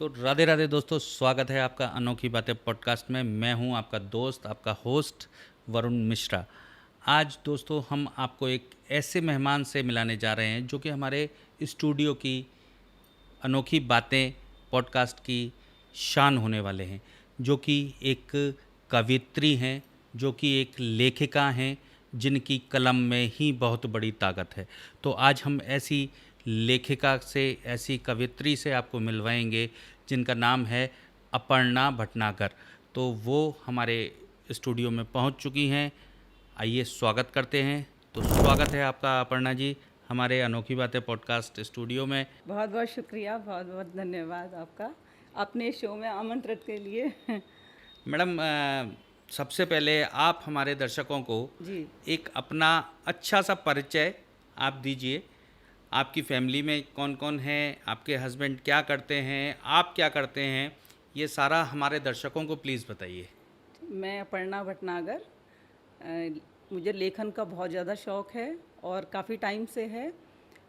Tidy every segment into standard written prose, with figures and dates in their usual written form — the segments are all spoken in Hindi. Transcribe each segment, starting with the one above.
तो राधे राधे दोस्तों, स्वागत है आपका अनोखी बातें पॉडकास्ट में। मैं हूं आपका दोस्त, आपका होस्ट वरुण मिश्रा। आज दोस्तों हम आपको एक ऐसे मेहमान से मिलाने जा रहे हैं जो कि हमारे स्टूडियो की अनोखी बातें पॉडकास्ट की शान होने वाले हैं, जो कि एक कवित्री हैं, जो कि एक लेखिका हैं, जिनकी कलम में ही बहुत बड़ी ताकत है। तो आज हम ऐसी लेखिका से, ऐसी कवित्री से आपको मिलवाएंगे जिनका नाम है अपर्णा भटनागर। तो वो हमारे स्टूडियो में पहुंच चुकी हैं। आइए स्वागत करते हैं। तो स्वागत है आपका अपर्णा जी हमारे अनोखी बातें पॉडकास्ट स्टूडियो में। बहुत बहुत शुक्रिया, बहुत बहुत धन्यवाद आपका अपने शो में आमंत्रित के लिए। मैडम, सबसे पहले आप हमारे दर्शकों को जी। एक अपना अच्छा सा परिचय आप दीजिए। आपकी फैमिली में कौन कौन है, आपके हस्बैंड क्या करते हैं, आप क्या करते हैं, ये सारा हमारे दर्शकों को प्लीज़ बताइए। मैं अपर्णा भटनागर। मुझे लेखन का बहुत ज़्यादा शौक़ है और काफ़ी टाइम से है।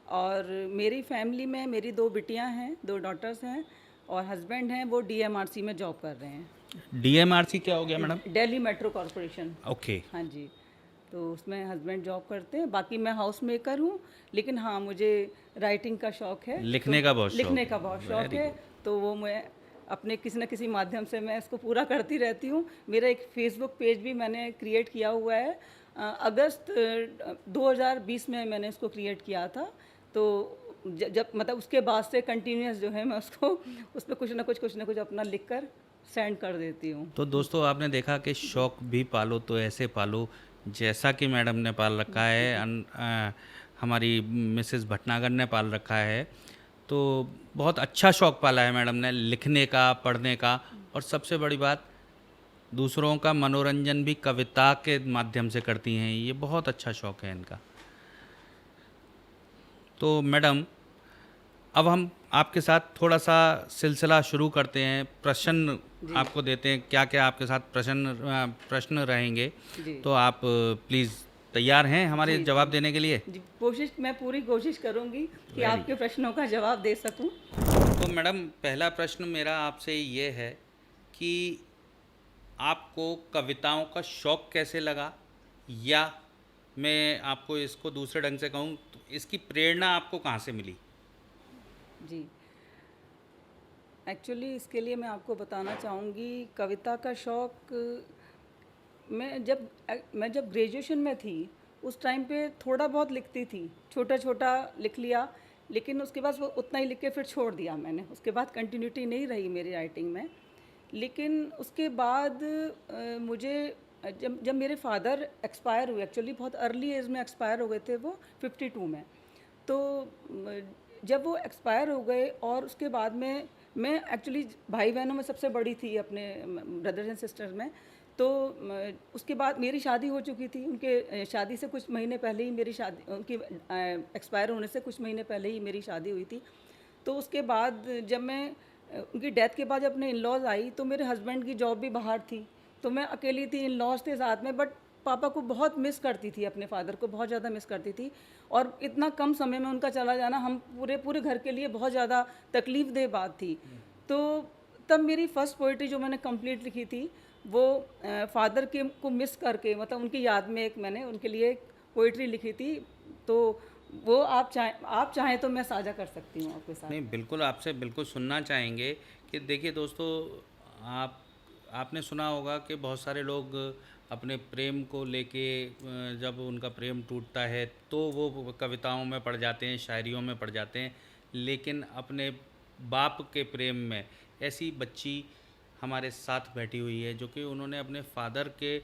और मेरी फैमिली में मेरी 2 बिटियां हैं, 2 डॉटर्स हैं, और हस्बैंड हैं, वो डीएमआरसी में जॉब कर रहे हैं। डीएमआरसी क्या हो गया madam? Delhi metro corporation. Okay. हाँ जी। तो उसमें हस्बैंड जॉब करते हैं। बाकी मैं हाउस मेकर हूँ, लेकिन हाँ, मुझे राइटिंग का शौक़ है। लिखने तो का बहुत शौक लिखने है। का बहुत शौक़ वेरी है। गुड। तो वो मैं अपने किसी न किसी माध्यम से मैं इसको पूरा करती रहती हूँ। मेरा एक फेसबुक पेज भी मैंने क्रिएट किया हुआ है। अगस्त 2020 में मैंने इसको क्रिएट किया था। तो जब मतलब उसके बाद से कंटिन्यूस जो है मैं उसको उस पर कुछ ना कुछ अपना लिख कर सेंड कर देती हूँ। तो दोस्तों आपने देखा कि शौक भी पालो तो ऐसे पालो जैसा कि मैडम ने पाल रखा है, हमारी मिसेस भटनागर ने पाल रखा है। तो बहुत अच्छा शौक पाला है मैडम ने, लिखने का, पढ़ने का, और सबसे बड़ी बात, दूसरों का मनोरंजन भी कविता के माध्यम से करती हैं। ये बहुत अच्छा शौक है इनका। तो मैडम, अब हम आपके साथ थोड़ा सा सिलसिला शुरू करते हैं। प्रश्न जी आपको देते हैं, क्या क्या आपके साथ प्रश्न रहेंगे। जी तो आप प्लीज़ तैयार हैं हमारे जी जी जवाब देने के लिए? जी। मैं पूरी कोशिश करूँगी कि वेरी आपके प्रश्नों का जवाब दे सकूँ। तो मैडम, पहला प्रश्न मेरा आपसे ये है कि आपको कविताओं का शौक़ कैसे लगा, या मैं आपको इसको दूसरे ढंग से कहूँ तो इसकी प्रेरणा आपको कहाँ से मिली? जी, एक्चुअली इसके लिए मैं आपको बताना चाहूँगी, कविता का शौक़ मैं जब ग्रेजुएशन में थी, उस टाइम पे थोड़ा बहुत लिखती थी, छोटा छोटा लिख लिया। लेकिन उसके बाद वो उतना ही लिख के फिर छोड़ दिया मैंने। उसके बाद कंटिन्यूटी नहीं रही मेरी राइटिंग में। लेकिन उसके बाद मुझे जब जब मेरे फादर एक्सपायर हुए, एक्चुअली बहुत अर्ली एज में एक्सपायर हो गए थे वो 52 में। तो जब वो एक्सपायर हो गए, और उसके बाद में मैं एक्चुअली भाई बहनों में सबसे बड़ी थी अपने ब्रदर्स एंड सिस्टर्स में। तो उसके बाद मेरी शादी हो चुकी थी। उनके शादी से कुछ महीने पहले ही मेरी शादी, उनकी एक्सपायर होने से कुछ महीने पहले ही मेरी शादी हुई थी। तो उसके बाद जब मैं उनकी डेथ के बाद जब अपने इन लॉज आई, तो मेरे हस्बैंड की जॉब भी बाहर थी, तो मैं अकेली थी, इन लॉज थे साथ में। बट पापा को बहुत मिस करती थी, अपने फादर को बहुत ज़्यादा मिस करती थी। और इतना कम समय में उनका चला जाना हम पूरे घर के लिए बहुत ज़्यादा तकलीफ़ देह बात थी। तो तब मेरी फ़र्स्ट पोइट्री जो मैंने कंप्लीट लिखी थी, वो फादर के को मिस करके, मतलब उनकी याद में एक मैंने उनके लिए एक पोइट्री लिखी थी। तो वो आप चाहें तो मैं साझा कर सकती हूँ आपके साथ। नहीं, बिल्कुल, आपसे बिल्कुल सुनना चाहेंगे कि देखिए दोस्तों, आप आपने सुना होगा कि बहुत सारे लोग अपने प्रेम को लेके, जब उनका प्रेम टूटता है तो वो कविताओं में पड़ जाते हैं, शायरियों में पड़ जाते हैं। लेकिन अपने बाप के प्रेम में ऐसी बच्ची हमारे साथ बैठी हुई है जो कि उन्होंने अपने फादर के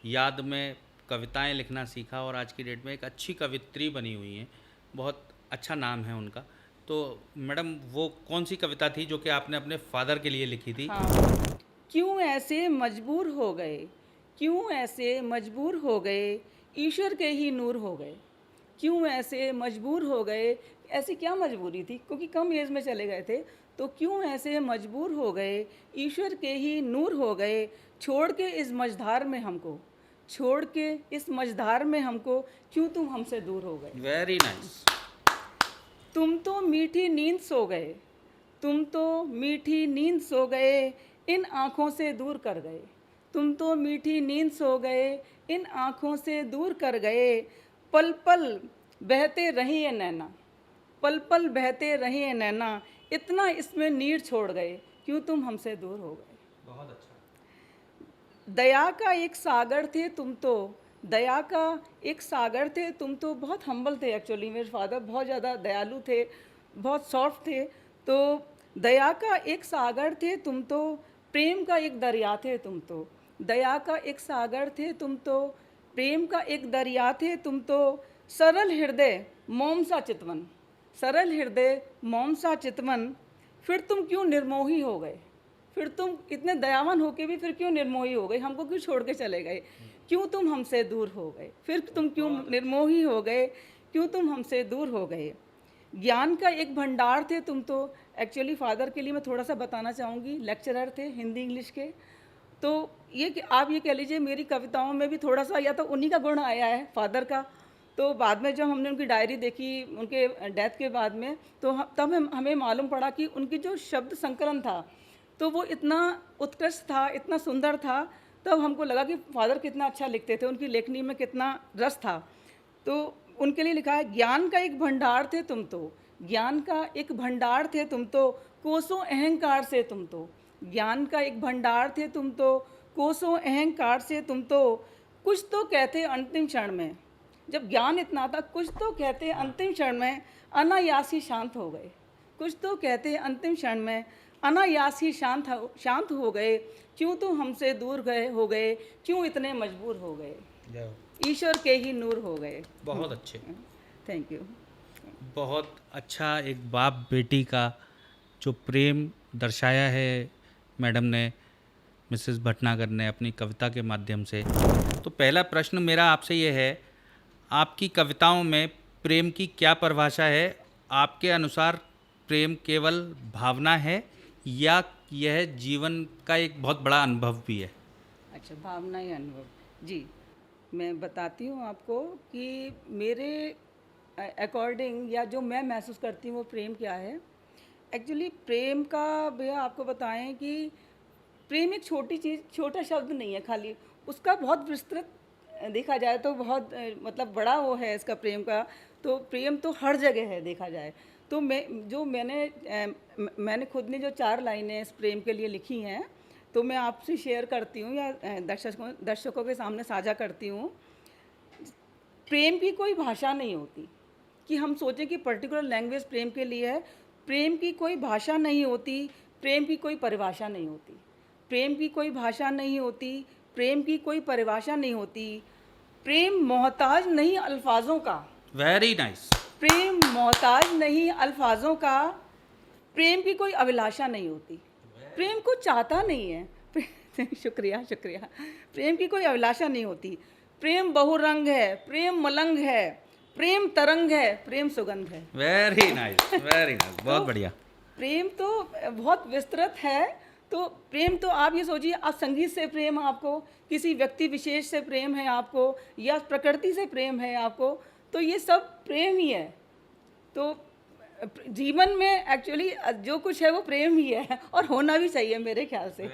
याद में कविताएं लिखना सीखा, और आज की डेट में एक अच्छी कवित्री बनी हुई हैं। बहुत अच्छा नाम है उनका। तो मैडम, वो कौन सी कविता थी जो कि आपने अपने फादर के लिए लिखी थी? हाँ। क्यों ऐसे मजबूर हो गए, क्यों ऐसे मजबूर हो गए, ईश्वर के ही नूर हो गए। क्यों ऐसे मजबूर हो गए, ऐसी क्या मजबूरी थी, क्योंकि कम एज में चले गए थे। तो क्यों ऐसे मजबूर हो गए, ईश्वर के ही नूर हो गए। छोड़ के इस मझधार में हमको, छोड़ के इस मझधार में हमको, क्यों तुम हमसे दूर हो गए। Very nice. तुम तो मीठी नींद सो गए, तुम तो मीठी नींद सो गए, इन आँखों से दूर कर गए। तुम तो मीठी नींद सो गए, इन आँखों से दूर कर गए। पल पल बहते रही ये नैना, पल पल बहते रही ये नैना, इतना इसमें नीर छोड़ गए, क्यों तुम हमसे दूर हो गए। बहुत अच्छा। दया का एक सागर थे तुम तो, दया का एक सागर थे तुम तो। बहुत हम्बल थे एक्चुअली, मेरे फादर बहुत ज़्यादा दयालु थे, बहुत सॉफ्ट थे। तो दया का एक सागर थे तुम तो, प्रेम का एक दरिया थे तुम तो। दया का एक सागर थे तुम तो, प्रेम का एक दरिया थे तुम तो। सरल हृदय मोम सा चितवन, सरल हृदय मोम सा चितवन, फिर तुम क्यों निर्मोही हो गए। फिर तुम इतने दयावान होके भी फिर क्यों निर्मोही हो गए, हमको क्यों छोड़ के चले गए, क्यों तुम हमसे दूर हो गए। फिर तुम क्यों निर्मोही हो गए, क्यों तुम हमसे दूर हो गए। ज्ञान का एक भंडार थे तुम तो। एक्चुअली फादर के लिए मैं थोड़ा सा बताना चाहूँगी, लेक्चरर थे हिंदी इंग्लिश के। तो ये कि आप ये कह लीजिए मेरी कविताओं में भी थोड़ा सा या तो उन्हीं का गुण आया है, फादर का। तो बाद में जब हमने उनकी डायरी देखी उनके डेथ के बाद में, तो तब हमें मालूम पड़ा कि उनकी जो शब्द संकलन था तो वो इतना उत्कृष्ट था, इतना सुंदर था। तब हमको लगा कि फादर कितना अच्छा लिखते थे, उनकी लेखनी में कितना रस था। तो उनके लिए लिखा है, ज्ञान का एक भंडार थे तुम तो, ज्ञान का एक भंडार थे तुम तो, कोसों अहंकार से तुम तो। ज्ञान का एक भंडार थे तुम तो, कोसों अहंकार से तुम तो। कुछ तो कहते अंतिम क्षण में, जब ज्ञान इतना था, कुछ तो कहते अंतिम क्षण में अनायास ही शांत हो गए। कुछ तो कहते अंतिम क्षण में अनायास ही शांत हो गए, क्यों तो हमसे दूर गए हो गए, क्यों इतने मजबूर हो गए, ईश्वर के ही नूर हो गए। बहुत अच्छे। Thank you. बहुत अच्छा एक बाप बेटी का जो प्रेम दर्शाया है मैडम ने, मिसेस भटनागर ने अपनी कविता के माध्यम से। तो पहला प्रश्न मेरा आपसे ये है, आपकी कविताओं में प्रेम की क्या परिभाषा है। आपके अनुसार प्रेम केवल भावना है या यह जीवन का एक बहुत बड़ा अनुभव भी है। अच्छा, भावना या अनुभव। जी, मैं बताती हूँ आपको कि मेरे अकॉर्डिंग या जो मैं महसूस करती हूँ वो प्रेम क्या है। एक्चुअली प्रेम का भैया आपको बताएं कि प्रेम एक छोटी चीज़, छोटा शब्द नहीं है खाली, उसका बहुत विस्तृत देखा जाए तो बहुत मतलब बड़ा वो है इसका प्रेम का। तो प्रेम तो हर जगह है देखा जाए तो। मैंने खुद ने जो 4 लाइनें इस प्रेम के लिए लिखी हैं तो मैं आपसे शेयर करती हूँ या दर्शकों के सामने साझा करती हूँ। प्रेम की कोई भाषा नहीं होती कि हम सोचें कि पर्टिकुलर लैंग्वेज प्रेम के लिए है। प्रेम की कोई भाषा नहीं होती, प्रेम की कोई परिभाषा नहीं होती। प्रेम की कोई भाषा नहीं होती, प्रेम की कोई परिभाषा नहीं होती। प्रेम मोहताज नहीं अल्फाजों का। Very nice. प्रेम मोहताज नहीं अल्फाजों का। प्रेम की कोई अभिलाषा नहीं होती, प्रेम को चाहता नहीं है। शुक्रिया शुक्रिया। प्रेम की कोई अभिलाषा नहीं होती। प्रेम बहुरंग है, प्रेम मलंग है, प्रेम तरंग है, प्रेम सुगंध है। वेरी नाइस, वेरी नाइस, बहुत बढ़िया। प्रेम तो बहुत विस्तृत है। तो प्रेम तो आप ये सोचिए, आप संगीत से प्रेम है आपको, किसी व्यक्ति विशेष से प्रेम है आपको, या प्रकृति से प्रेम है आपको, तो ये सब प्रेम ही है। तो जीवन में एक्चुअली जो कुछ है वो प्रेम ही है और होना भी चाहिए मेरे ख्याल से।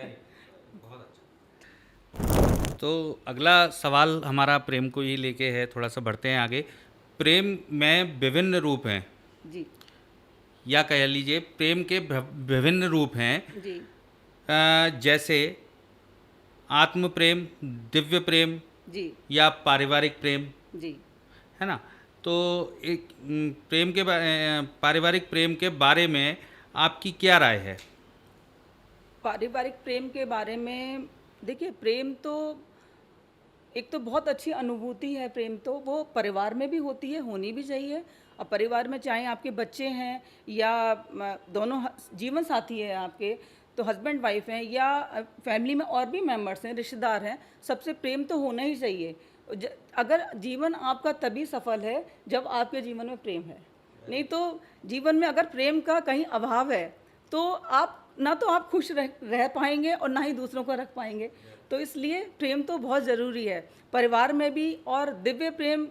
तो अगला सवाल हमारा प्रेम को ही लेके है, थोड़ा सा बढ़ते हैं आगे। प्रेम में विभिन्न रूप हैं जी, या कह लीजिए प्रेम के विभिन्न रूप हैं जी, जैसे आत्म प्रेम, दिव्य प्रेम जी, या पारिवारिक प्रेम, जी। है ना। तो एक प्रेम के पारिवारिक प्रेम के बारे में आपकी क्या राय है। पारिवारिक प्रेम के बारे में देखिए, प्रेम तो एक तो बहुत अच्छी अनुभूति है। प्रेम तो वो परिवार में भी होती है, होनी भी चाहिए। और परिवार में चाहे आपके बच्चे हैं या दोनों जीवन साथी है आपके, तो हस्बैंड वाइफ हैं या फैमिली में और भी मेंबर्स हैं, रिश्तेदार हैं, सबसे प्रेम तो होना ही चाहिए। अगर जीवन आपका तभी सफल है जब आपके जीवन में प्रेम है। नहीं तो जीवन में अगर प्रेम का कहीं अभाव है तो आप ना तो आप खुश रह पाएंगे और ना ही दूसरों को रख पाएंगे। तो इसलिए प्रेम तो बहुत ज़रूरी है परिवार में भी। और दिव्य प्रेम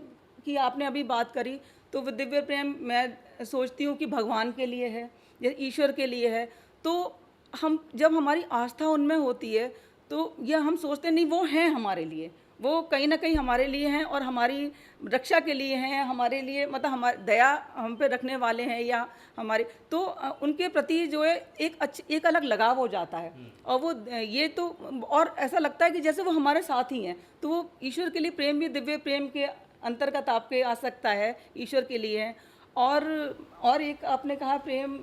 की आपने अभी बात करी, तो वो दिव्य प्रेम मैं सोचती हूँ कि भगवान के लिए है, जैसे ईश्वर के लिए है, तो हम जब हमारी आस्था उनमें होती है तो यह हम सोचते नहीं वो हैं हमारे लिए, वो कहीं ना कहीं हमारे लिए हैं और हमारी रक्षा के लिए हैं, हमारे लिए मतलब हमारी दया हम पे रखने वाले हैं, या हमारे तो उनके प्रति जो है एक अलग लगाव हो जाता है। और वो ये तो और ऐसा लगता है कि जैसे वो हमारे साथ ही हैं। तो वो ईश्वर के लिए प्रेम भी दिव्य प्रेम के अंतर्गत आपके आ सकता है, ईश्वर के लिए है। और एक आपने कहा प्रेम,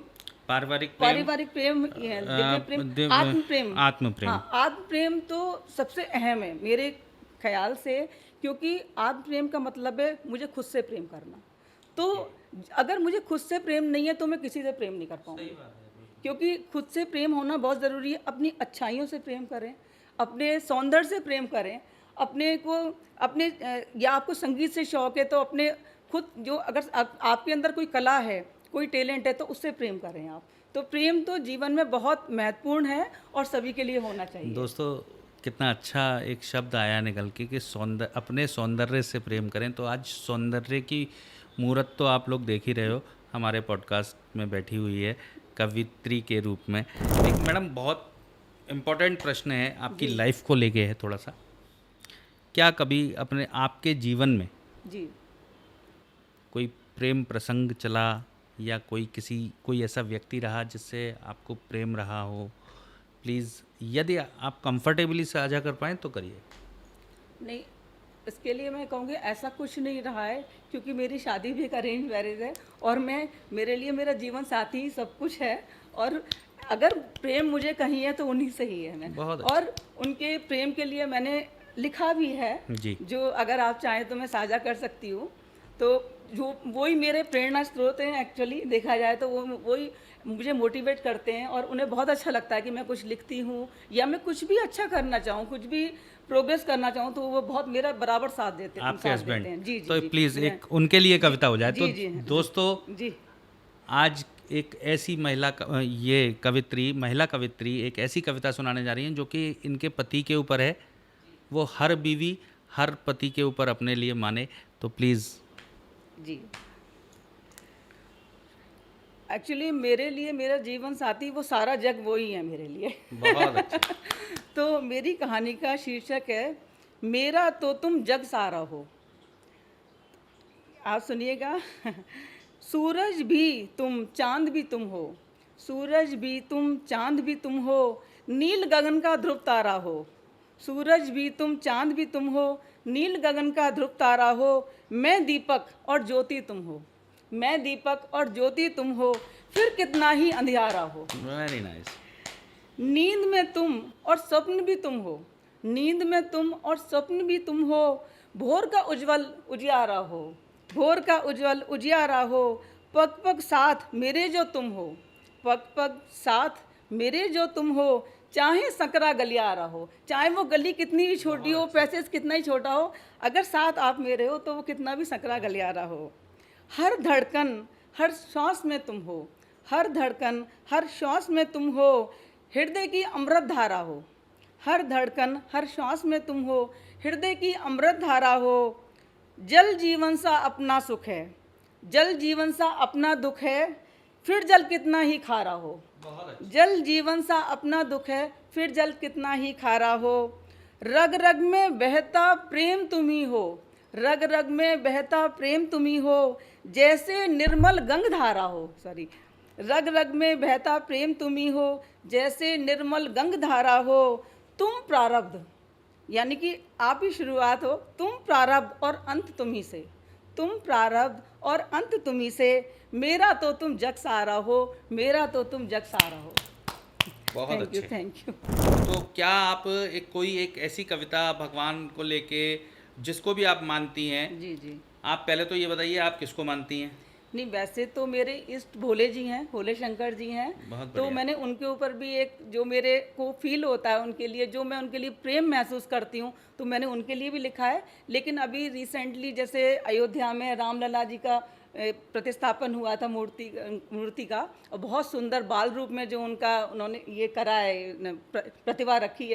पारिवारिक प्रेम, ये है दिव्य प्रेम, आत्म प्रेम। आत्म प्रेम। हाँ, आत्म प्रेम तो सबसे अहम है मेरे ख्याल से, क्योंकि आत्म प्रेम का मतलब है मुझे खुद से प्रेम करना। तो अगर मुझे खुद से प्रेम नहीं है तो मैं किसी से प्रेम नहीं कर पाऊंगी, क्योंकि खुद से प्रेम होना बहुत ज़रूरी है। अपनी अच्छाइयों से प्रेम करें, अपने सौंदर्य से प्रेम करें, अपने को अपने या आपको संगीत से शौक है तो अपने खुद जो अगर आपके अंदर कोई कला है, कोई टैलेंट है तो उससे प्रेम करें आप। तो प्रेम तो जीवन में बहुत महत्वपूर्ण है और सभी के लिए होना चाहिए। दोस्तों कितना अच्छा एक शब्द आया निकल के कि अपने सौंदर्य से प्रेम करें। तो आज सौंदर्य की मूर्त तो आप लोग देख ही रहे हो, हमारे पॉडकास्ट में बैठी हुई है कवित्री के रूप में। एक मैडम बहुत इम्पोर्टेंट प्रश्न है, आपकी लाइफ को लेके है थोड़ा सा। क्या कभी अपने आपके जीवन में जी कोई प्रेम प्रसंग चला, या कोई ऐसा व्यक्ति रहा जिससे आपको प्रेम रहा हो? प्लीज़ यदि आप कंफर्टेबली साझा कर पाएँ तो करिए। नहीं, इसके लिए मैं कहूँगी ऐसा कुछ नहीं रहा है, क्योंकि मेरी शादी भी एक अरेंज मैरिज है और मेरे लिए मेरा जीवन साथी ही सब कुछ है। और अगर प्रेम मुझे कहीं है तो उन्हीं से ही है। मैं बहुत और उनके प्रेम के लिए मैंने लिखा भी है जी। जो अगर आप चाहें तो मैं साझा कर सकती हूँ। तो जो वही मेरे प्रेरणा स्रोत हैं, एक्चुअली देखा जाए तो वही मुझे मोटिवेट करते हैं और उन्हें बहुत अच्छा लगता है कि मैं कुछ लिखती हूँ या मैं कुछ भी अच्छा करना चाहूँ, कुछ भी प्रोग्रेस करना चाहूँ, तो वो बहुत मेरा बराबर साथ देते हैं। आपके हस्बैंड? जी जी तो जी, प्लीज़ एक उनके लिए कविता हो जाए। जी तो जी दोस्तों जी आज एक ऐसी महिला कवित्री एक ऐसी कविता सुनाने जा रही हैं जो कि इनके पति के ऊपर है। वो हर बीवी हर पति के ऊपर अपने लिए माने। तो प्लीज़। जी, एक्चुअली मेरे लिए मेरा जीवन साथी वो सारा जग वो ही है मेरे लिए। बहुत अच्छा। तो मेरी कहानी का शीर्षक है मेरा तो तुम जग सारा हो। आप सुनिएगा। सूरज भी तुम चांद भी तुम हो, सूरज भी तुम चांद भी तुम हो, नील गगन का ध्रुव तारा हो। सूरज भी तुम चांद भी तुम हो, नील गगन का ध्रुव तारा हो। मैं दीपक और ज्योति तुम हो, मैं दीपक और ज्योति तुम हो, फिर कितना ही अंधियारा हो। Very nice. नींद में तुम और स्वप्न भी तुम हो, नींद में तुम और स्वप्न भी तुम हो, भोर का उज्जवल उजियारा हो, भोर का उज्जवल उजियारा हो। पग पग साथ मेरे जो तुम हो, पग पग साथ मेरे जो तुम हो, चाहे सकरा गलियारा हो, चाहे वो गली कितनी भी छोटी हो, पैसेज कितना ही छोटा हो, अगर साथ आप मेरे हो तो वो कितना भी सकरा गलियारा हो। हर धड़कन हर श्वास में तुम हो, हर धड़कन हर श्वास में तुम हो, हृदय की अमृत धारा हो। हर धड़कन हर श्वास में तुम हो, हृदय की अमृत धारा हो। जल जीवन सा अपना सुख है, जल जीवन सा अपना दुख है, फिर जल कितना ही खारा हो। जल जीवन सा अपना दुख है, फिर जल कितना ही खारा हो। रग रग में बहता प्रेम तुम ही हो, रग रग में बहता प्रेम तुम ही हो, जैसे निर्मल गंग धारा हो। सॉरी, रग रग में बहता प्रेम तुम ही हो, जैसे निर्मल गंग धारा हो। तुम प्रारब्ध, यानी कि आप ही शुरुआत हो, तुम प्रारब्ध और अंत तुम ही से, तुम प्रारब्ध और अंत तुम ही से, मेरा तो तुम जग सारा हो, मेरा तो तुम जग सारा हो। बहुत अच्छे। Thank you. तो क्या आप कोई एक ऐसी कविता भगवान को लेके जिसको भी आप मानती हैं? जी जी। आप पहले तो ये बताइए आप किसको मानती हैं? नहीं, वैसे तो मेरे इष्ट भोले जी हैं, भोले शंकर जी हैं। बहुत तो बढ़िया। मैंने उनके ऊपर भी एक जो मेरे को फील होता है उनके लिए, जो मैं उनके लिए प्रेम महसूस करती हूँ, तो मैंने उनके लिए भी लिखा है। लेकिन अभी रिसेंटली जैसे अयोध्या में रामलला जी का प्रतिस्थापन हुआ था मूर्ति का, और बहुत सुंदर बाल रूप में जो उन्होंने ये करा है, प्रतिमा रखी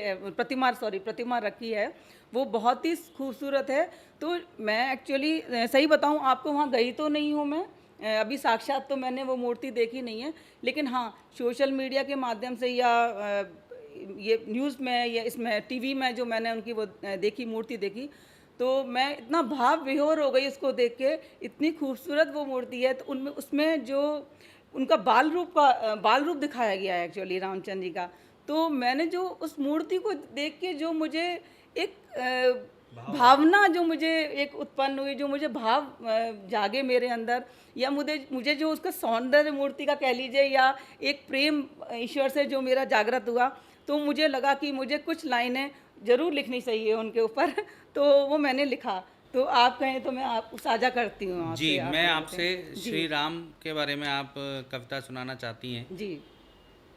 है, वो बहुत ही खूबसूरत है। तो मैं एक्चुअली सही बताऊं आपको, वहाँ गई तो नहीं हूँ मैं, अभी साक्षात तो मैंने वो मूर्ति देखी नहीं है, लेकिन हाँ सोशल मीडिया के माध्यम से या ये न्यूज़ में या इसमें टीवी में जो मैंने उनकी वो देखी, मूर्ति देखी, तो मैं इतना भाव विभोर हो गई उसको देख के। इतनी खूबसूरत वो मूर्ति है। तो उनमें उसमें जो उनका बाल रूप दिखाया गया है एक्चुअली रामचंद्र जी का। तो मैंने जो उस मूर्ति को देख के जो मुझे एक भावना जो मुझे एक उत्पन्न हुई, जो मुझे भाव जागे मेरे अंदर, या मुझे जो उसका सौंदर्य मूर्ति का कह लीजिए, या एक प्रेम ईश्वर से जो मेरा जागृत हुआ, तो मुझे लगा कि मुझे कुछ लाइनें ज़रूर लिखनी चाहिए उनके ऊपर। तो वो मैंने लिखा। तो आप कहें तो मैं आप साझा करती हूँ आपसे। जी, आप मैं लोगों आपसे से। जी श्री राम के बारे में आप कविता सुनाना चाहती हैं। जी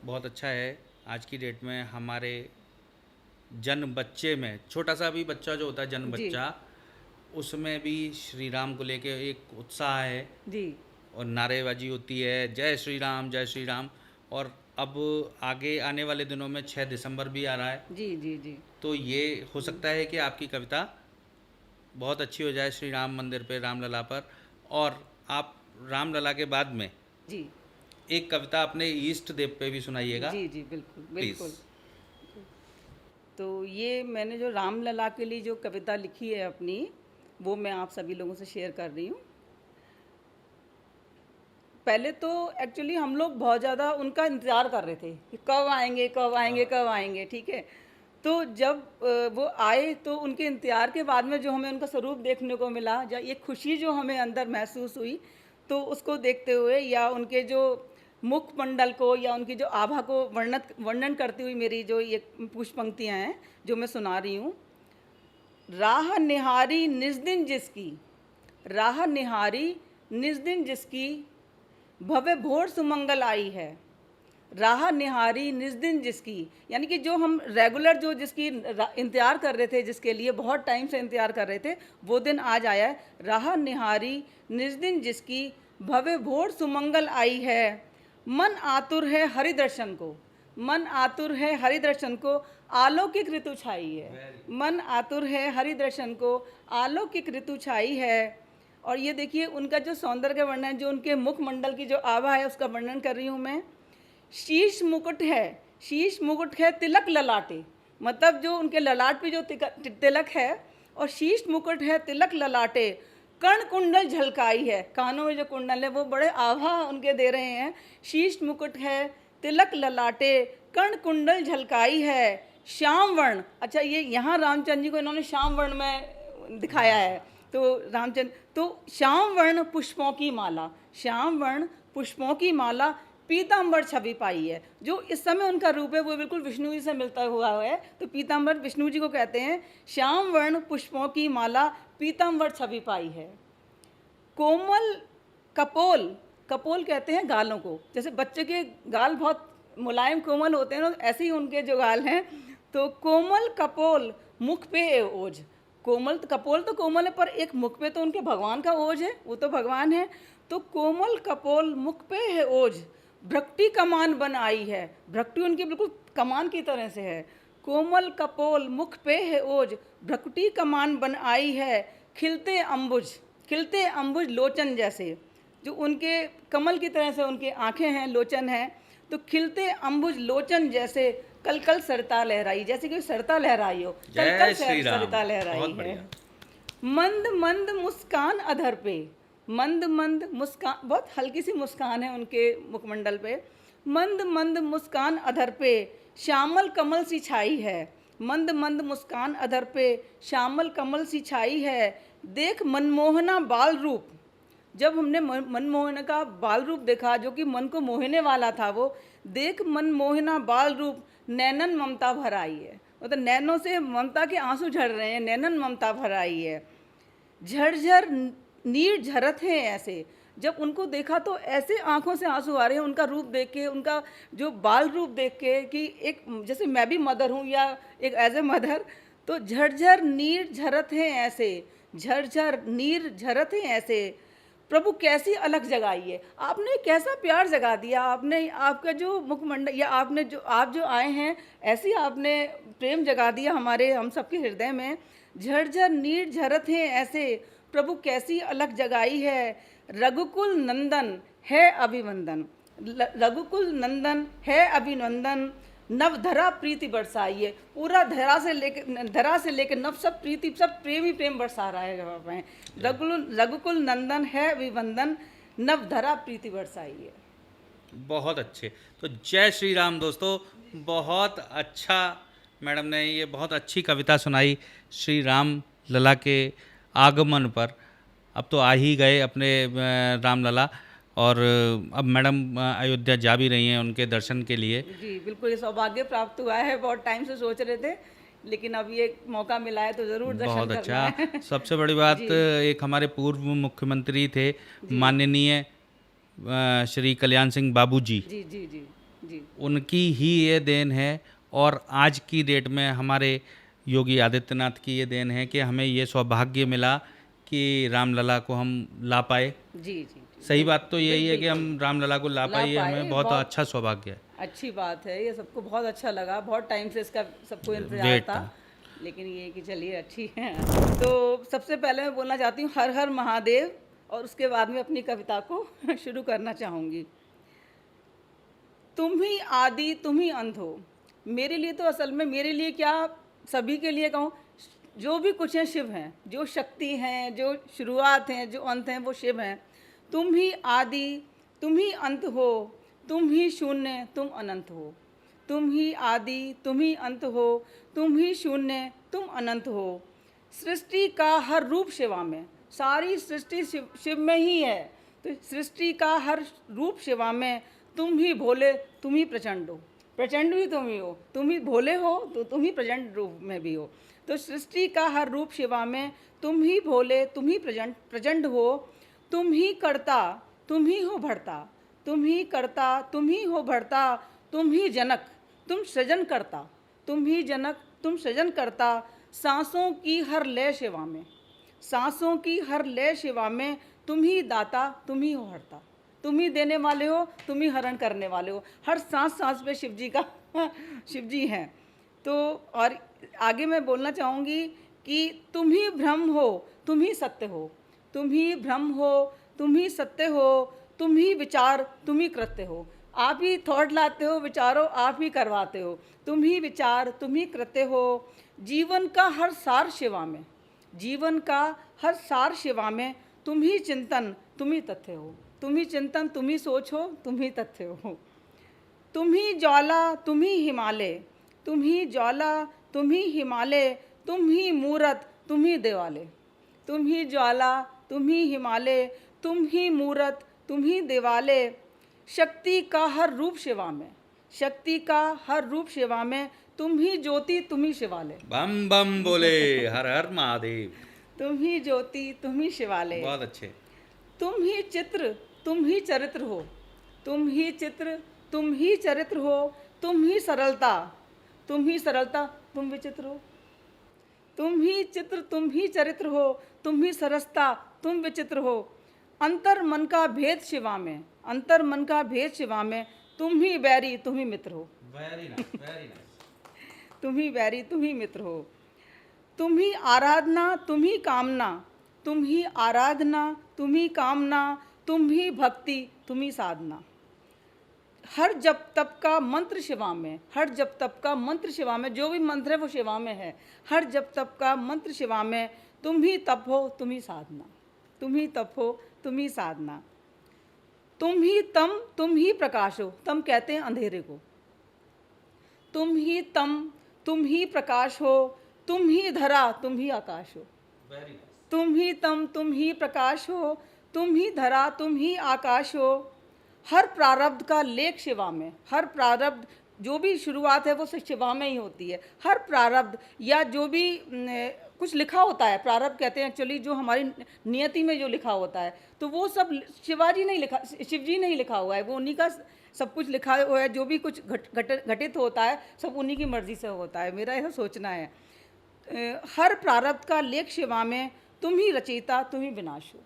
बहुत अच्छा है। आज की डेट में हमारे जन्म बच्चे में, छोटा सा भी बच्चा जो होता है जन्म जी बच्चा, उसमें भी श्री राम को लेके एक उत्साह है जी और नारेबाजी होती है, जय श्री राम जय श्री राम। और अब आगे आने वाले दिनों में 6 दिसंबर भी आ रहा है, जी जी जी तो ये हो सकता है कि आपकी कविता बहुत अच्छी हो जाए श्री राम मंदिर पे, रामलला पर। और आप रामलला के बाद में जी एक कविता अपने ईष्ट देव पे भी सुनाइएगा जी जी बिल्कुल प्लीज़। बिल्कुल। तो ये मैंने जो रामलला के लिए जो कविता लिखी है अपनी, वो मैं आप सभी लोगों से शेयर कर रही हूँ। पहले तो एक्चुअली हम लोग बहुत ज़्यादा उनका इंतज़ार कर रहे थे कि कब आएंगे कब आएंगे कब आएंगे, ठीक है। तो जब वो आए तो उनके इंतज़ार के बाद में जो हमें उनका स्वरूप देखने को मिला, या ये खुशी जो हमें अंदर महसूस हुई, तो उसको देखते हुए या उनके जो मुखमंडल को या उनकी जो आभा को वर्णन करती हुई मेरी जो ये कुछ पंक्तियाँ हैं जो मैं सुना रही हूँ। राह निहारी निज दिन जिसकी, राह निहारी निज दिन जिसकी, भव्य भोर सुमंगल आई है। राह निहारी निज दिन जिसकी, यानी कि जो हम रेगुलर जो जिसकी इंतज़ार कर रहे थे, जिसके लिए बहुत टाइम से इंतज़ार कर रहे थे, वो दिन आज आया है। राह निहारी निज दिन जिसकी, भव्य भोर सुमंगल आई है। मन आतुर है हरि दर्शन को, मन आतुर है हरि दर्शन को, अलौकिक ऋतु छाई है। मन आतुर है हरि दर्शन को, अलौकिक ऋतु छाई है। और ये देखिए उनका जो सौंदर्य का वर्णन, जो उनके मुखमंडल की जो आभा है उसका वर्णन कर रही हूँ मैं। शीश मुकुट है, शीश मुकुट है तिलक ललाटे, मतलब जो उनके ललाट पे जो तिलक है, और शीश मुकुट है तिलक ललाटे, कर्ण कुंडल झलकाई है, कानों में जो कुंडल है वो बड़े आभा उनके दे रहे हैं। शीश मुकुट है तिलक ललाटे, कर्ण कुंडल झलकाई है। श्याम वर्ण, अच्छा ये यहाँ रामचंद्र जी को इन्होंने श्याम वर्ण में दिखाया है। तो रामचंद्र तो श्याम वर्ण पुष्पों की माला, श्याम वर्ण पुष्पों की माला, पीताम्बर छवि पाई है। जो इस समय उनका रूप है वो बिल्कुल विष्णु जी से मिलता हुआ है। तो पीताम्बर विष्णु जी को कहते हैं। श्याम वर्ण पुष्पों की माला, पीताम्बर छवि पाई है। कोमल कपोल, कपोल कहते हैं गालों को, जैसे बच्चे के गाल बहुत मुलायम कोमल होते हैं ना, ऐसे ही उनके जो गाल हैं। तो कोमल कपोल मुख पे है ओज, कोमल कपोल तो कोमल है, पर एक मुख पे तो उनके भगवान का ओज है, वो तो भगवान है। तो कोमल कपोल मुख पे है ओज, भ्रक्ति कमान बन आई है, भ्रक्ति उनकी बिल्कुल कमान की तरह से है। कोमल कपोल मुख पे है ओज, भ्रक्ति कमान बन आई है। खिलते अंबुज, खिलते अंबुज लोचन जैसे, जो उनके कमल की तरह से उनकी आंखें हैं, लोचन हैं। तो खिलते अंबुज लोचन जैसे, कल कल सरिता लहराई, जैसे कि सरिता लहराई हो, कल कल सरिता लहराई है। मंद मंद मुस्कान अधर पे, मंद मंद मुस्कान, बहुत हल्की सी मुस्कान है उनके मुखमंडल पे। मंद मंद मुस्कान अधर पे, श्यामल कमल सी छाई है। मंद मंद मुस्कान अधर पे, श्यामल कमल सी छाई है। देख मनमोहना बाल रूप, जब हमने मनमोहन का बाल रूप देखा जो कि मन को मोहने वाला था, वो देख मनमोहना बाल रूप, नैनन ममता भर आई है। मतलब नैनों से ममता के आंसू झड़ रहे हैं, नैनन ममता भर आई है। झरझर नीर झरत हैं ऐसे, जब उनको देखा तो ऐसे आंखों से आंसू आ रहे हैं उनका रूप देख के, उनका जो बाल रूप देख के, कि एक जैसे मैं भी मदर हूँ या एक एज ए मदर। तो झरझर नीर झरत हैं ऐसे, झरझर नीर झरत हैं ऐसे, प्रभु कैसी अलख जगाई है। आपने कैसा प्यार जगा दिया, आपने आपका जो मुखमंडल, या आपने जो आप जो आए हैं, ऐसी आपने प्रेम जगा दिया हमारे हम सबके हृदय में। झरझर नीर झरत हैं ऐसे, प्रभु कैसी अलख जगाई है। रघुकुल नंदन है अभिवंदन, रघुकुल नंदन है अभिनंदन, नव धरा प्रीति बरसाइए। पूरा धरा से लेके नव सब प्रीति, सब प्रेम ही प्रेम बरसा रहा है जब में। रघुकुल नंदन है अभिवंदन, नव धरा प्रीति बरसाइए। बहुत अच्छे। तो जय श्री राम दोस्तों, बहुत अच्छा मैडम ने ये बहुत अच्छी कविता सुनाई श्री राम लला के आगमन पर। अब तो आ ही गए अपने रामलला, और अब मैडम अयोध्या जा भी रही हैं उनके दर्शन के लिए। जी बिल्कुल, ये सौभाग्य प्राप्त हुआ है, बहुत टाइम से सोच रहे थे, लेकिन अब ये मौका मिला है तो ज़रूर दर्शन बहुत करना है। अच्छा। सबसे बड़ी बात, एक हमारे पूर्व मुख्यमंत्री थे माननीय श्री कल्याण सिंह बाबू जी, जी जी जी जी उनकी ही ये देन है, और आज की डेट में हमारे योगी आदित्यनाथ की ये देन है कि हमें ये सौभाग्य मिला कि रामलला को हम ला पाए। जी जी। सही बात तो यही है कि हम रामलला को ला पाए, ये पाए, हमें बहुत बहुत अच्छा सौभाग्य है। अच्छी बात है, ये सबको बहुत अच्छा लगा, बहुत टाइम से इसका सबको इंतजार वेट था, था। लेकिन ये कि चलिए अच्छी है। तो सबसे पहले मैं बोलना चाहती हूँ हर हर महादेव, और उसके बाद में अपनी कविता को शुरू करना चाहूँगी। तुम ही आदि तुम ही अंत हो। मेरे लिए तो असल में, मेरे लिए क्या, सभी के लिए कहूँ, जो भी कुछ है शिव हैं, जो शक्ति हैं, जो शुरुआत हैं, जो अंत हैं, वो शिव हैं। तुम ही आदि तुम ही अंत हो, तुम ही शून्य तुम अनंत हो। तुम ही आदि तुम ही अंत हो, तुम ही शून्य तुम अनंत हो। सृष्टि का हर रूप शिवा में, सारी सृष्टि शिव में ही है, तो सृष्टि का हर रूप शिवा में। तुम ही भोले तुम ही प्रचंड हो, प्रचंड भी तुम ही हो, तुम ही भोले हो तो तुम ही प्रचंड रूप में भी हो। तो सृष्टि का हर रूप शिवा में, तुम ही भोले तुम ही प्रचंड हो। तुम ही करता तुम ही हो भरता, तुम ही करता तुम ही हो भरता। तुम ही जनक तुम सृजन करता, तुम ही जनक तुम सृजन करता। सांसों की हर लय शिवा में, सांसों की हर लय शिवा में। तुम ही दाता तुम ही हो हरता, तुम ही देने वाले हो, तुम ही हरण करने वाले हो। हर सांस सांस पे शिव जी का शिव जी हैं। तो और आगे मैं बोलना चाहूँगी कि तुम ही ब्रह्म हो तुम ही सत्य हो, तुम ही ब्रह्म हो तुम ही सत्य हो। तुम ही विचार तुम ही कृत्य हो, आप ही थॉट लाते हो, विचारों आप ही करवाते हो। तुम ही विचार तुम ही कृत्य हो। जीवन का हर सार शिवा में, जीवन का हर सार शिवा में। तुम ही चिंतन तुम ही तथ्य हो, तुम ही चिंतन तुम ही सोच हो, तुम ही तथ्य हो। तुम ही ज्वाला तुम ही हिमालय, तुम ही ज्वाला तुम ही हिमालय। तुम ही मूरत तुम ही देवालय, तुम ही ज्वाला तुम ही हिमालय। तुम ही मूरत तुम ही देवालय। शक्ति का हर रूप शिवा में, शक्ति का हर रूप शिवा में। तुम ही ज्योति तुम ही शिवालय, बम बम बोले, हर हर महादेव। तुम ही ज्योति तुम ही शिवालय। बहुत अच्छे। तुम ही चित्र तुम ही चरित्र हो, तुम ही चित्र तुम ही चरित्र हो। तुम ही सरलता तुम ही सरलता तुम विचित्र हो। तुम ही चित्र तुम ही चरित्र हो, तुम ही सरसता तुम विचित्र हो। अंतर मन का भेद शिवा में, अंतर मन का भेद शिवा में। तुम ही बैरी तुम ही मित्र हो, वेरी नाइस, वेरी नाइस। तुम ही बैरी तुम ही मित्र हो। तुम ही आराधना तुम ही कामना, तुम ही आराधना तुम ही कामना। तुम ही भक्ति तुम ही साधना। हर जप तप का मंत्र शिवा में, हर जप तप का मंत्र शिवा में। जो भी मंत्र है वो शिवा में है। हर जप तप का मंत्र शिवा में। तुम ही तप हो तुम ही साधना, तुम ही तप हो तुम ही साधना। तुम ही तम तुम ही प्रकाश हो, तम कहते हैं अंधेरे को। तुम ही तम तुम ही प्रकाश हो, तुम ही धरा तुम ही आकाश हो। Very nice. तुम ही तम तुम ही प्रकाश हो, तुम ही धरा तुम ही आकाश हो। हर प्रारब्ध का लेख शिवा में, हर प्रारब्ध जो भी शुरुआत है वो शिवा में ही होती है। हर प्रारब्ध या जो भी कुछ लिखा होता है, प्रारब्ध कहते हैं एक्चुअली, जो हमारी नियति में जो लिखा होता है, तो वो सब शिवाजी नहीं लिखा, शिव जी नहीं लिखा हुआ है, वो उन्हीं का सब कुछ लिखा हुआ है। जो भी कुछ घटित होता है सब उन्हीं की मर्जी से होता है, मेरा ऐसा सोचना है। हर प्रारब्ध का लेख शिवा में। तुम ही रचयिता तुम ही विनाश हो,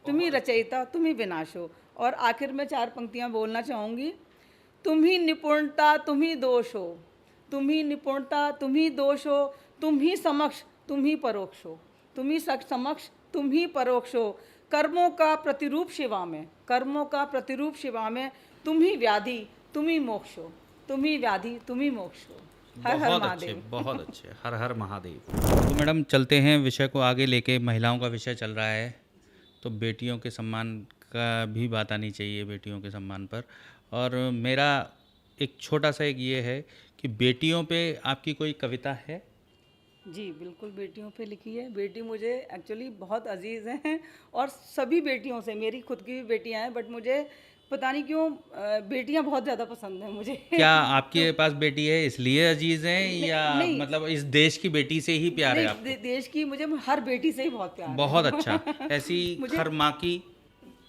तुम ही रचयिता तुम ही विनाश हो। और आखिर में 4 पंक्तियाँ बोलना चाहूँगी। तुम ही निपुणता तुम ही दोष हो, तुम ही निपुणता तुम ही दोष हो। तुम ही समक्ष तुम ही परोक्ष हो, तुम ही समक्ष तुम ही परोक्ष हो। कर्मों का प्रतिरूप शिवा में, कर्मों का प्रतिरूप शिवा में, तुम ही व्याधि तुम ही मोक्ष हो, तुम ही व्याधि तुम ही मोक्ष हो। हर हर बहुत अच्छे, महादेव। बहुत अच्छे। हर हर महादेव। तो मैडम चलते हैं विषय को आगे लेके। महिलाओं का विषय चल रहा है तो बेटियों के सम्मान का भी बात आनी चाहिए, बेटियों के सम्मान पर। और मेरा एक छोटा सा एक ये है कि बेटियों पे आपकी कोई कविता है? जी बिल्कुल, बेटियों पे लिखी है। बेटी मुझे एक्चुअली बहुत अजीज़ हैं, और सभी बेटियों से, मेरी खुद की भी बेटियां हैं, बट मुझे पता नहीं क्यों बेटियां बहुत ज़्यादा पसंद हैं मुझे। क्या तो आपके पास बेटी है इसलिए अजीज हैं, या नहीं, मतलब इस देश की बेटी से ही प्यार है नहीं आपको? देश की मुझे हर बेटी से ही बहुत प्यार बहुत है। अच्छा। ऐसी मुझे हर माँ की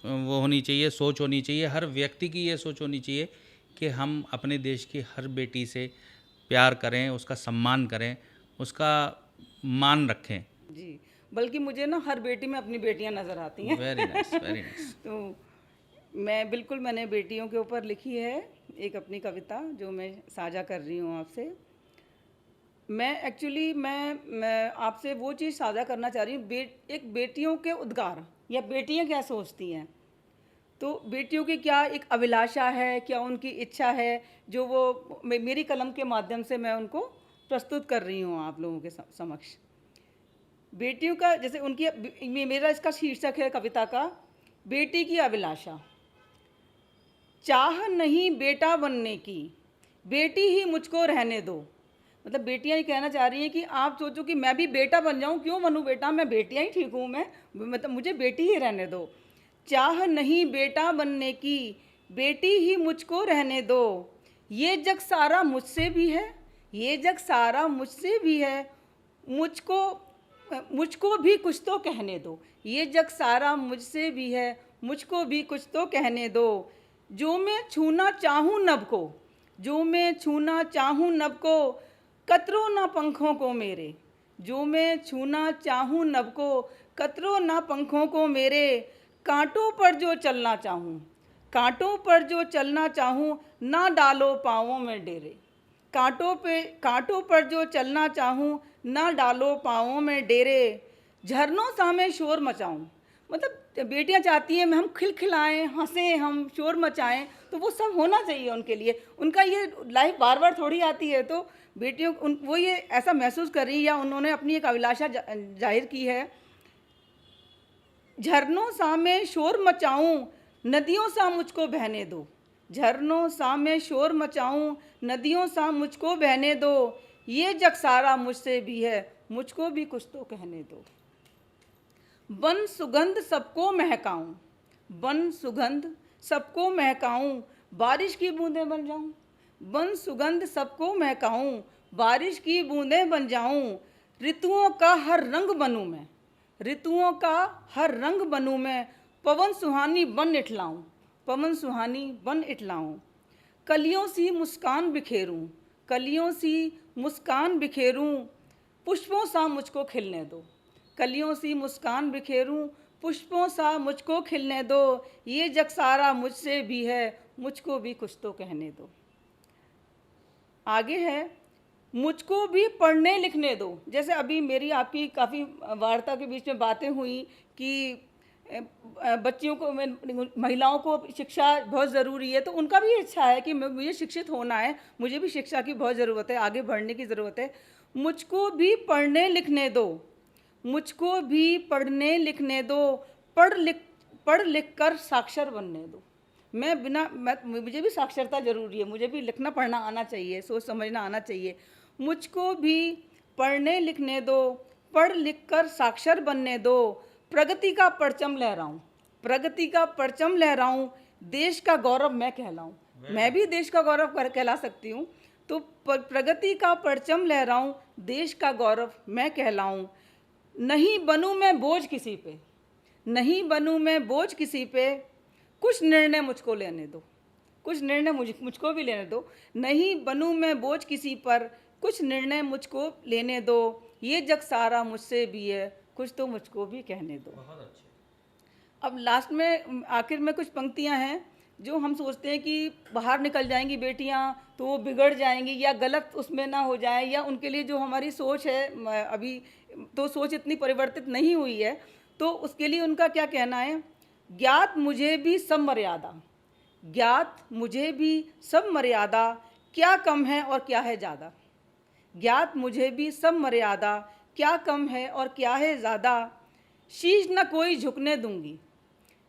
वो होनी चाहिए, सोच होनी चाहिए, हर व्यक्ति की ये सोच होनी चाहिए कि हम अपने देश की हर बेटी से प्यार करें, उसका सम्मान करें, उसका मान रखें। जी, बल्कि मुझे ना हर बेटी में अपनी बेटियां नज़र आती हैं। Very nice, very nice. तो मैं बिल्कुल, मैंने बेटियों के ऊपर लिखी है एक अपनी कविता, जो मैं साझा कर रही हूँ आपसे। मैं एक्चुअली मैं आपसे वो चीज़ साझा करना चाह रही हूँ, एक बेटियों के उद्गार, या बेटियाँ क्या सोचती हैं। तो बेटियों की क्या एक अभिलाषा है, क्या उनकी इच्छा है, जो वो मेरी कलम के माध्यम से मैं उनको प्रस्तुत कर रही हूँ आप लोगों के समक्ष। बेटियों का जैसे उनकी मेरा इसका शीर्षक है कविता का, बेटी की अभिलाषा। चाह नहीं बेटा बनने की, बेटी ही मुझको रहने दो। मतलब बेटियां ये कहना चाह रही हैं कि आप सोचो कि मैं भी बेटा बन जाऊं, क्यों बनूं बेटा, मैं बेटियां ही ठीक हूं, मैं मतलब मुझे बेटी ही रहने दो। चाह नहीं बेटा बनने की, बेटी ही मुझको रहने दो। ये जग सारा मुझसे भी है, ये जग सारा मुझसे भी है, मुझको मुझको भी कुछ तो कहने दो। ये जग सारा मुझसे भी है, मुझको भी कुछ तो कहने दो। जो मैं छूना चाहूँ नभ को, जो मैं छूना चाहूँ नभ को, कतरो ना पंखों को मेरे। जो मैं छूना चाहूँ नभ को, कतरो ना पंखों को मेरे। कांटों पर जो चलना चाहूँ, कांटों पर जो चलना चाहूँ, ना डालो पाँवों में डेरे। कांटों पर जो चलना चाहूँ, ना डालो पाँवों में डेरे। झरनों सा मैं शोर मचाऊँ, मतलब बेटियां चाहती हैं हम खिलखिलाएं, हंसें, हम शोर मचाएं, तो वो सब होना चाहिए उनके लिए। उनका ये लाइफ बार बार थोड़ी आती है, तो बेटियों वो ये ऐसा महसूस कर रही है, या उन्होंने अपनी एक अभिलाषा जाहिर की है। झरनों सा मैं शोर मचाऊं, नदियों सा मुझको बहने दो। झरनों सा मैं शोर मचाऊं, नदियों सा मुझको बहने दो। ये जग सारा मुझसे भी है, मुझको भी कुछ तो कहने दो। बन सुगंध सबको महकाऊं, बन सुगंध सबको महकाऊं, बारिश की बूंदें बन जाऊं। बन सुगंध सबको महकाऊं, बारिश की बूंदें बन जाऊं। ऋतुओं का हर रंग बनूं मैं, ऋतुओं का हर रंग बनूं मैं। पवन सुहानी बन इठलाऊं, पवन सुहानी बन इठलाऊं। कलियों सी मुस्कान बिखेरूं, कलियों सी मुस्कान बिखेरूं। पुष्पों सा मुझको खिलने दो, कलियों सी मुस्कान बिखेरूं। पुष्पों सा मुझको खिलने दो। ये जग सारा मुझसे भी है, मुझको भी कुछ तो कहने दो। आगे है, मुझको भी पढ़ने लिखने दो। जैसे अभी मेरी आपकी काफ़ी वार्ता के बीच में बातें हुई कि बच्चियों को, महिलाओं को शिक्षा बहुत ज़रूरी है, तो उनका भी इच्छा है कि मुझे शिक्षित होना है, मुझे भी शिक्षा की बहुत ज़रूरत है, आगे बढ़ने की ज़रूरत है। मुझको भी पढ़ने लिखने दो, मुझको भी पढ़ने लिखने दो। पढ़ लिख कर साक्षर बनने दो। मुझे भी साक्षरता ज़रूरी है, मुझे भी लिखना पढ़ना आना चाहिए, सोच समझना आना चाहिए। मुझको भी पढ़ने लिखने दो, पढ़ लिख कर साक्षर बनने दो। प्रगति का परचम लहराऊं, प्रगति का परचम लहराऊं। देश का गौरव मैं कहलाऊं, मैं भी देश का गौरव कहला सकती हूँ। तो प्रगति का परचम लहराऊं, देश का गौरव मैं कहलाऊं। नहीं बनूं मैं बोझ किसी पे, नहीं बनूं मैं बोझ किसी पे। कुछ निर्णय मुझको लेने दो, कुछ निर्णय मुझको भी लेने दो। नहीं बनूं मैं बोझ किसी पर, कुछ निर्णय मुझको लेने दो। ये जग सारा मुझसे भी है, कुछ तो मुझको भी कहने दो। बहुत अच्छे। अब लास्ट में आखिर में कुछ पंक्तियां हैं जो हम सोचते हैं कि बाहर निकल जाएंगी बेटियां तो वो बिगड़ जाएंगी, या गलत उसमें ना हो जाए, या उनके लिए जो हमारी सोच है अभी तो सोच इतनी परिवर्तित नहीं हुई है। तो उसके लिए उनका क्या कहना है, ज्ञात मुझे भी सब मर्यादा, ज्ञात मुझे भी सब मर्यादा, क्या कम है और क्या है ज़्यादा। ज्ञात मुझे भी सब मर्यादा, क्या कम है और क्या है ज़्यादा। शीश न कोई झुकने दूंगी,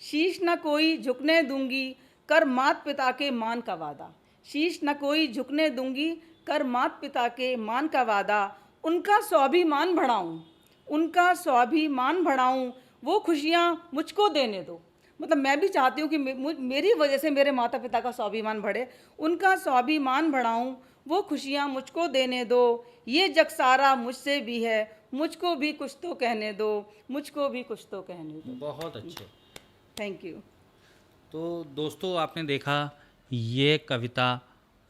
शीश न कोई झुकने दूंगी, कर मात पिता के मान का वादा। शीश न कोई झुकने दूंगी, कर मात पिता के मान का वादा। उनका स्वाभिमान बढ़ाऊं, उनका स्वाभिमान बढ़ाऊं, वो खुशियाँ मुझको देने दो। मतलब मैं भी चाहती हूँ कि मेरी वजह से मेरे माता पिता का स्वाभिमान बढ़े। उनका स्वाभिमान बढ़ाऊं, वो खुशियाँ मुझको देने दो। ये जग सारा मुझसे भी है, मुझको भी कुछ तो कहने दो, मुझको भी कुछ तो कहने दो। बहुत अच्छे। Thank you. तो दोस्तों आपने देखा, ये कविता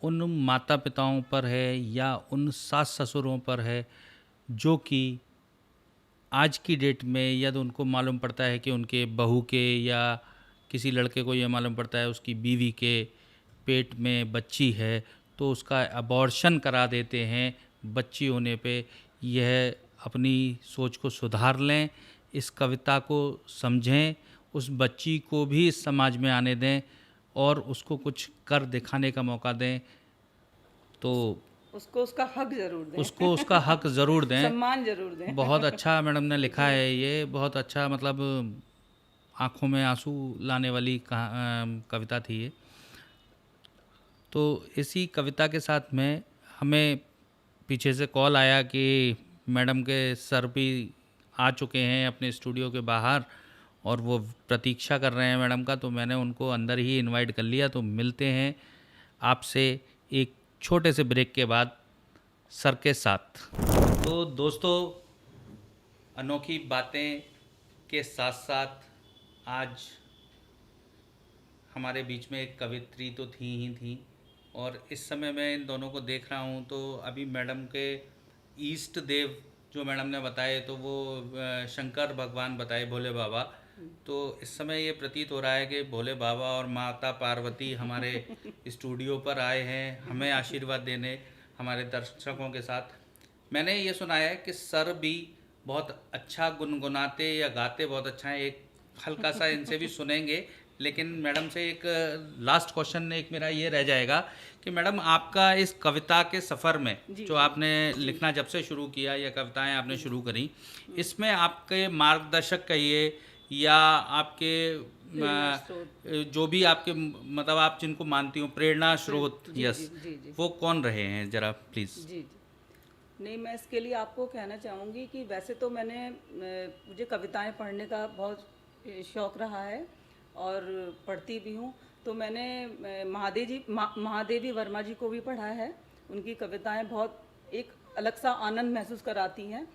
उन माता पिताओं पर है या उन सास ससुरों पर है जो कि आज की डेट में यदि उनको मालूम पड़ता है कि उनके बहू के या किसी लड़के को ये मालूम पड़ता है उसकी बीवी के पेट में बच्ची है तो उसका अबॉर्शन करा देते हैं बच्ची होने पे। यह अपनी सोच को सुधार लें, इस कविता को समझें, उस बच्ची को भी इस समाज में आने दें और उसको कुछ कर दिखाने का मौका दें। तो उसको उसका हक ज़रूर दें। उसको उसका हक ज़रूर दें। सम्मान ज़रूर दें। बहुत अच्छा मैडम ने लिखा है, ये बहुत अच्छा, मतलब आँखों में आंसू लाने वाली कविता थी ये। तो इसी कविता के साथ में हमें पीछे से कॉल आया कि मैडम के सर भी आ चुके हैं अपने स्टूडियो के बाहर और वो प्रतीक्षा कर रहे हैं मैडम का, तो मैंने उनको अंदर ही इनवाइट कर लिया। तो मिलते हैं आपसे एक छोटे से ब्रेक के बाद सर के साथ। तो दोस्तों, अनोखी बातें के साथ साथ आज हमारे बीच में एक कवित्री तो थी ही थी और इस समय मैं इन दोनों को देख रहा हूँ तो अभी मैडम के ईष्ट देव जो मैडम ने बताए तो वो शंकर भगवान बताए, भोले बाबा। तो इस समय ये प्रतीत हो रहा है कि भोले बाबा और माता पार्वती हमारे स्टूडियो पर आए हैं हमें आशीर्वाद देने हमारे दर्शकों के साथ। मैंने ये सुना है कि सर भी बहुत अच्छा गुनगुनाते या गाते बहुत अच्छा है। एक हल्का सा इनसे भी सुनेंगे, लेकिन मैडम से एक लास्ट क्वेश्चन एक मेरा ये रह जाएगा कि मैडम आपका इस कविता के सफ़र में जो आपने लिखना जब से शुरू किया या कविताएं आपने शुरू करी, इसमें आपके मार्गदर्शक कहिए या आपके जो भी आपके मतलब आप जिनको मानती हो प्रेरणा स्रोत, यस, वो कौन रहे हैं ज़रा प्लीज़। जी जी। नहीं, मैं इसके लिए आपको कहना चाहूँगी कि वैसे तो मुझे कविताएं पढ़ने का बहुत शौक़ रहा है और पढ़ती भी हूँ। तो मैंने महादेवी वर्मा जी को भी पढ़ा है। उनकी कविताएं बहुत एक अलग सा आनंद महसूस कराती हैं।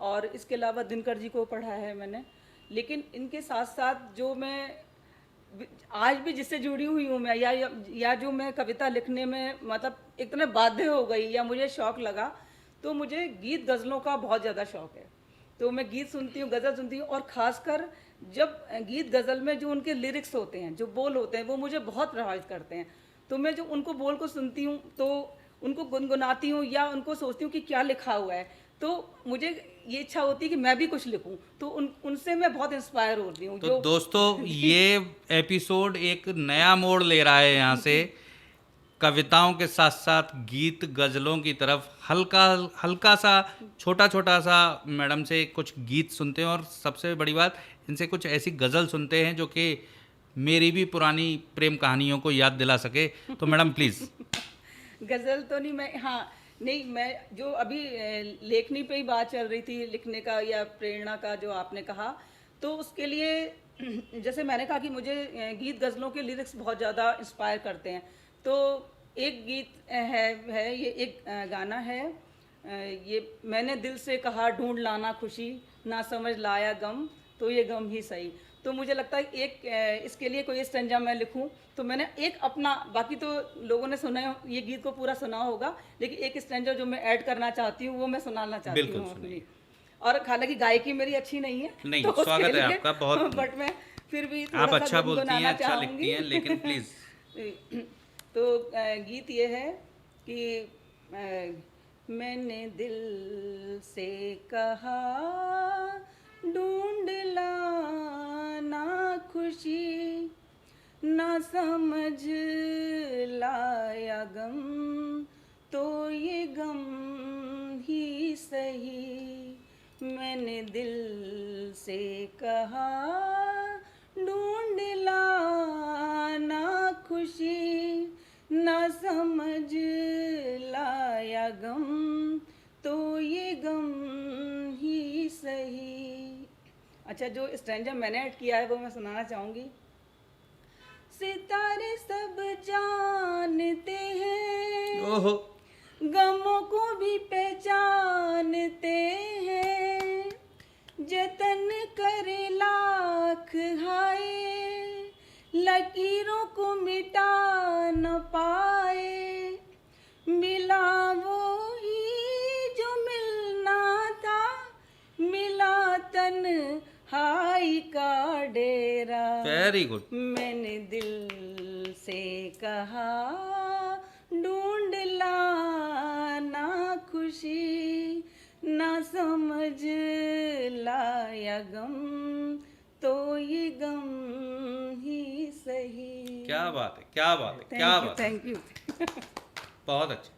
और इसके अलावा दिनकर जी को पढ़ा है मैंने। लेकिन इनके साथ साथ जो मैं आज भी जिससे जुड़ी हुई हूँ मैं या जो मैं कविता लिखने में मतलब एक तरह बाध्य हो गई या मुझे शौक़ लगा, तो मुझे गीत गज़लों का बहुत ज़्यादा शौक़ है। तो मैं गीत सुनती हूँ, गज़ल सुनती हूँ और ख़ासकर जब गीत गज़ल में जो उनके लिरिक्स होते हैं, जो बोल होते हैं, वो मुझे बहुत प्रभावित करते हैं। तो मैं जो उनको बोल को सुनती हूँ तो उनको गुनगुनाती हूँ या उनको सोचती हूँ कि क्या लिखा हुआ है, तो मुझे ये इच्छा होती है कि मैं भी कुछ लिखूं। तो उनसे मैं बहुत इंस्पायर होती हूँ। तो दोस्तों ये एपिसोड एक नया मोड़ ले रहा है, यहाँ से कविताओं के साथ साथ गीत गज़लों की तरफ हल्का सा छोटा सा मैडम से कुछ गीत सुनते हैं और सबसे बड़ी बात इनसे कुछ ऐसी गज़ल सुनते हैं जो कि मेरी भी पुरानी प्रेम कहानियों को याद दिला सके। तो मैडम प्लीज़। गज़ल तो नहीं, मैं जो अभी लेखनी पे ही बात चल रही थी, लिखने का या प्रेरणा का जो आपने कहा, तो उसके लिए जैसे मैंने कहा कि मुझे गीत गज़लों के लिरिक्स बहुत ज़्यादा इंस्पायर करते हैं। तो एक गीत है ये एक गाना है, ये मैंने दिल से कहा ढूंढ लाना खुशी, ना समझ लाया गम, तो ये गम ही सही। तो मुझे लगता है एक इसके लिए कोई स्टैंजा मैं लिखूं, तो मैंने एक अपना, बाकी तो लोगों ने सुना है, ये गीत को पूरा सुना होगा, लेकिन एक स्टैंजा जो मैं ऐड करना चाहती हूँ वो मैं सुनाना चाहती हूँ अपनी। और हालांकि गायकी मेरी अच्छी नहीं है, नहीं, तो स्वागत है आपका बहुत, बट मैं फिर भी आप अच्छा बोलती हैं, अच्छा चाहूँगी। लिखती हैं, लेकिन प्लीज़। तो गीत ये है कि मैंने दिल से कहा ढूंढ लाना खुशी, ना समझ लाया गम, तो ये गम ही सही। मैंने दिल से कहा, ढूंढ लाना खुशी, ना समझ लाया गम, तो ये गम ही सही। अच्छा, जो स्टैंजा मैंने ऐड किया है वो मैं सुनाना चाहूँगी। सितारे सब जानते हैं, ओहो, गमों को भी पहचानते हैं, जतन करे लाख हाय, लकीरों को मिटा न पाए। मिला वो ही जो मिलना था, मिला तन्हाई का डेरा। Very good. मैंने दिल से कहा, ढूंढ लाना खुशी, ना समझ लाया गम, तो ये गम ही सही। क्या बात है, क्या बात है, क्या बात है। Thank you. बहुत अच्छा,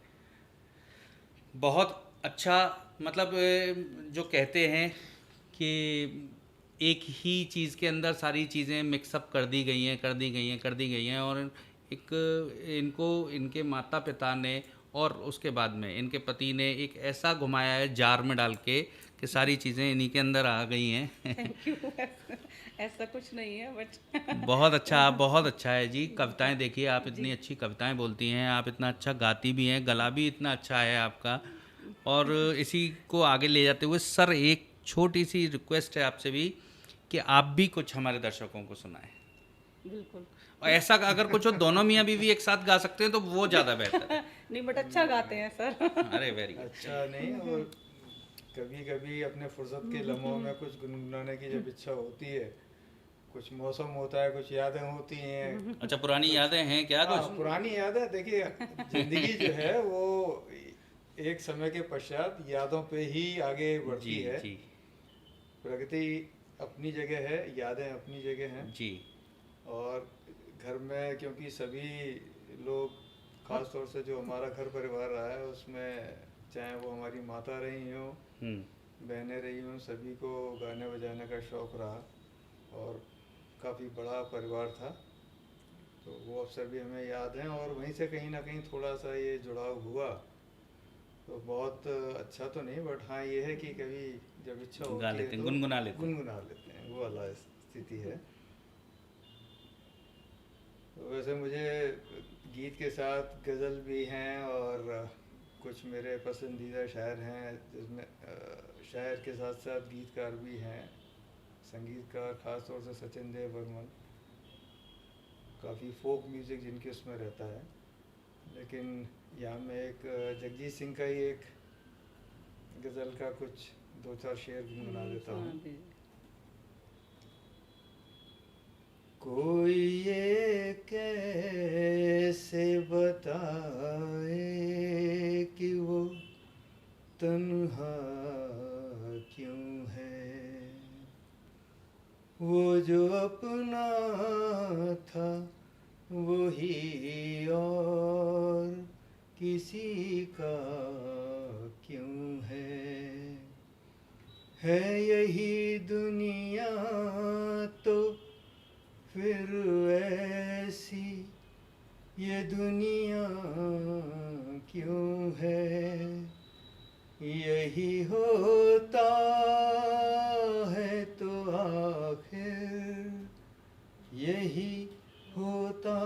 बहुत अच्छा। मतलब जो कहते हैं कि एक ही चीज़ के अंदर सारी चीज़ें मिक्सअप कर दी गई हैं, कर दी गई हैं, कर दी गई हैं, और एक इनको इनके माता पिता ने और उसके बाद में इनके पति ने एक ऐसा घुमाया है जार में डाल के कि सारी चीज़ें इन्हीं के अंदर आ गई हैं। Thank you. ऐसा कुछ नहीं है, बट बहुत अच्छा, बहुत अच्छा है जी। कविताएं देखिए, आप इतनी अच्छी कविताएं बोलती हैं, आप इतना अच्छा गाती भी हैं, गला भी इतना अच्छा है आपका। और इसी को आगे ले जाते हुए सर, एक छोटी सी रिक्वेस्ट है आपसे भी कि आप भी कुछ हमारे दर्शकों को सुनाएं। बिल्कुल। और ऐसा अगर कुछ हो, दोनों मियाँ बीवी एक साथ गा सकते हैं तो वो ज़्यादा बेहतर है। नहीं, बट अच्छा गाते हैं सर। अरे वेरी गुड। अच्छा नहीं, और कभी कभी अपने फुर्सत के लम्हों में कुछ गुनगुनाने की जब इच्छा होती है, कुछ मौसम होता है, कुछ यादें होती हैं। अच्छा, पुरानी यादें हैं क्या हाँ, कुछ? पुरानी यादें, देखिए जिंदगी जो है वो एक समय के पश्चात यादों पे ही आगे बढ़ती जी है। जी प्रगति अपनी जगह है, यादें अपनी जगह हैं। जी। और घर में क्योंकि सभी लोग, खास तौर से जो हमारा घर परिवार रहा है उसमें, चाहे वो हमारी माता रही हों, बहनें रही हों, सभी को गाने बजाने का शौक़ रहा और काफ़ी बड़ा परिवार था, तो वो अवसर भी हमें याद हैं। और वहीं से कहीं ना कहीं थोड़ा सा ये जुड़ाव हुआ, तो बहुत अच्छा तो नहीं, बट हाँ ये है कि कभी जब इच्छा होती गा है लेते हैं, तो गुनगुना लेते हैं। गुनगुना लेते हैं, वो वाला स्थिति है। तो वैसे मुझे गीत के साथ गज़ल भी हैं और कुछ मेरे पसंदीदा शायर हैं, जिसमें शायर के साथ साथ गीतकार भी हैं, संगीतकार, ख़ास तौर से सचिन देव बर्मन, काफ़ी फोक म्यूज़िक जिनके उसमें रहता है। लेकिन यहाँ मैं एक जगजीत सिंह का ही एक गज़ल का कुछ 2-4 शेर गुनगुना देता हूँ। कोई ये कैसे बताए कि वो तन्हा क्यों है, वो जो अपना था वही और किसी का क्यों है यही दुनिया तो फिर ऐसी ये दुनिया क्यों है, यही होता है तो आखिर यही होता